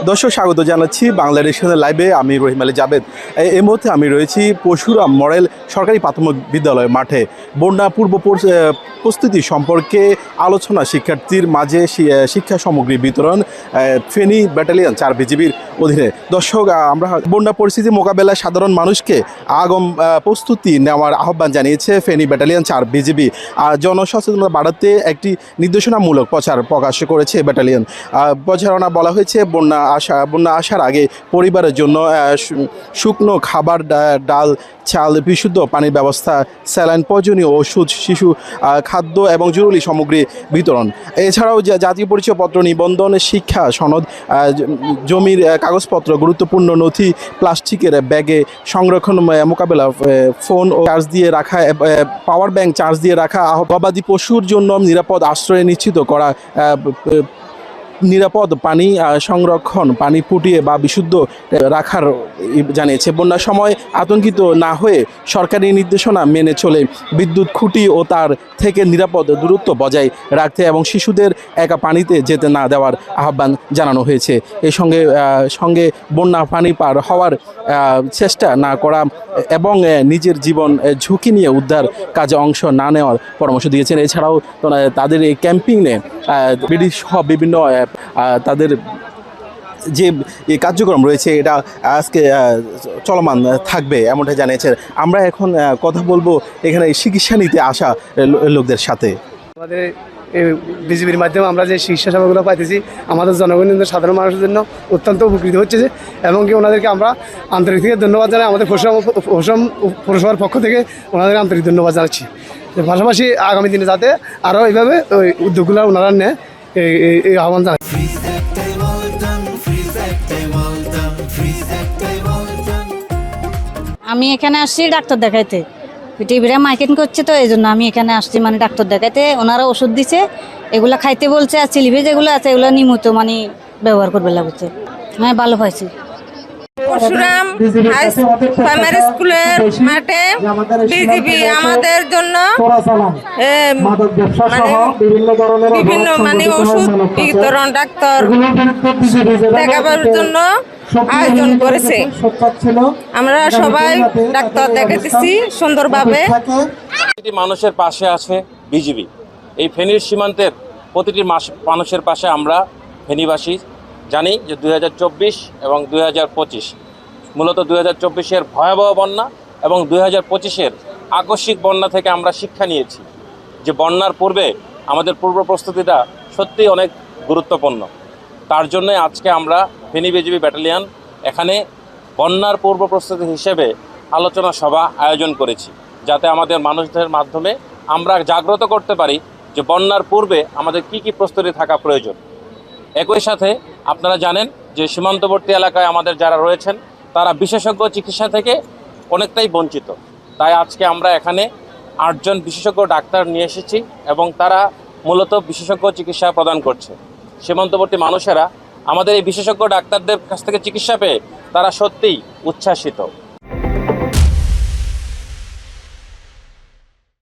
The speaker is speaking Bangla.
দর্শক স্বাগত জানাচ্ছি বাংলাদেশের লাইভে। আমি রহিম আলী জাবেদ। এই মুহূর্তে আমি রয়েছি পরশুরাম মডেল সরকারি প্রাথমিক বিদ্যালয় মাঠে। বন্যা পূর্ব প্রস্তুতি সম্পর্কে আলোচনা, শিক্ষার্থীর মাঝে শিক্ষা সামগ্রী বিতরণ ফেনী ব্যাটালিয়ন 4 বিজিবির অধীনে। দর্শক, আমরা বন্যা পরিস্থিতি মোকাবেলায় সাধারণ মানুষকে আগম প্রস্তুতি নেওয়ার আহ্বান জানিয়েছে ফেনী ব্যাটালিয়ন 4 বিজিবি। জনসচেতনতা বাড়াতে একটি নির্দেশনামূলক প্রকাশ করেছে ব্যাটালিয়ন। প্রচারণা বলা হয়েছে বন্যা আসার আগে পরিবারের জন্য শুকনো খাবার, ডাল, চাল, বিশুদ্ধ পানির ব্যবস্থা, স্যালাইন, প্রয়োজনীয় ওষুধ, শিশু খাদ্য এবং জরুরি সামগ্রী বিতরণ। এছাড়াও জাতীয় পরিচয়পত্র, নিবন্ধন, শিক্ষা সনদ, জমির কাগজপত্র, গুরুত্বপূর্ণ নথি প্লাস্টিকের ব্যাগে সংরক্ষণ মোকাবেলা, ফোন ও চার্জ দিয়ে রাখা, পাওয়ার ব্যাংক চার্জ দিয়ে রাখা, গবাদি পশুর জন্য নিরাপদ আশ্রয় নিশ্চিত করা, নিরাপদ পানি সংরক্ষণ, পানি ফুটিয়ে বা বিশুদ্ধ রাখার জানিয়েছে। বন্যার সময় আতঙ্কিত না হয়ে সরকারি নির্দেশনা মেনে চলে বিদ্যুৎ খুঁটি ও তার থেকে নিরাপদ দূরত্ব বজায় রাখতে এবং শিশুদের একা পানিতে যেতে না দেওয়ার আহ্বান জানানো হয়েছে। এই সঙ্গে বন্যা পানি পার হওয়ার চেষ্টা না করা এবং নিজের জীবন ঝুঁকি নিয়ে উদ্ধার কাজে অংশ না নেওয়ার পরামর্শ দিয়েছেন। এছাড়াও তাদের এই ক্যাম্পিংয়ে বিডি সহ বিভিন্ন তাদের যে কার্যক্রম রয়েছে এটা আজকে চলমান থাকবে এমনটা জানিয়েছে। আমরা এখন কথা বলবো এখানে চিকিৎসা নিতে আসা লোকদের সাথে। আমাদের বিজিবির মাধ্যমে আমরা যে চিকিৎসা সেবাগুলো পাইতেছি আমাদের জনগণের সাধারণ মানুষের জন্য অত্যন্ত উপকৃত হচ্ছে এবং কি ওনাদেরকে আমরা আন্তরিক থেকে ধন্যবাদ জানাই। আমাদের পৌরসভার পক্ষ থেকে ওনাদের আন্তরিক ধন্যবাদ জানাচ্ছি। পাশাপাশি আগামী দিনে যাতে আরও এইভাবে ওই উদ্যোগগুলো ওনারা নেয় এই আহ্বান জানাই। আমি এখানে আসছি ডাক্তার দেখাইতে, টিভিরা মাইকিং করছে তো এই জন্য আমি এখানে আসছি, মানে ডাক্তার দেখাইতে। ওনারা ওষুধ দিছে, এগুলো খাইতে বলছে, আর চিলিভে যেগুলো আছে এগুলো নিয়মিত মানে ব্যবহার করবে লাগছে। হ্যাঁ, ভালো পাইছি। পরশুরাম প্রাইমারি স্কুলের মাঠে বিজিবি আমাদের জন্য বিভিন্ন মানে ওষুধ বিতরণ, ডাক্তার দেখাবার জন্য আয়োজন করেছে। আমরা সবাই ডাক্তার দেখাতেছি সুন্দরভাবে। মানুষের পাশে আছে বিজিবি। এই ফেনীর সীমান্তের প্রতিটি মানুষের পাশে আমরা ফেনীবাসী জানি যে 2024 এবং 2025 মূলত 2024-এর ভয়াবহ বন্যা এবং 2025-এর আকস্মিক বন্যা থেকে আমরা শিক্ষা নিয়েছি যে বন্যার পূর্বে আমাদের পূর্ব প্রস্তুতিটা সত্যিই অনেক গুরুত্বপূর্ণ। তার জন্য আজকে আমরা ফেনী বিজিবি ব্যাটালিয়ন এখানে বন্যার পূর্ব প্রস্তুতি হিসেবে আলোচনা সভা আয়োজন করেছি, যাতে আমাদের মানুষদের মাধ্যমে আমরা জাগ্রত করতে পারি যে বন্যার পূর্বে আমাদের কি কি প্রস্তুতি থাকা প্রয়োজন। একই সাথে আপনারা জানেন যে সীমান্তবর্তী এলাকায় আমাদের যারা রয়েছেন তারা বিশেষজ্ঞ চিকিৎসা থেকে অনেকটাই বঞ্চিত। তাই আজকে আমরা এখানে 8 জন বিশেষজ্ঞ ডাক্তার নিয়ে এসেছি এবং তারা মূলত বিশেষজ্ঞ চিকিৎসা প্রদান করছে। সীমান্তবর্তী মানুষেরা আমাদের এই বিশেষজ্ঞ ডাক্তারদের কাছ থেকে চিকিৎসা পেয়ে তারা সত্যিই উচ্ছ্বাসিত।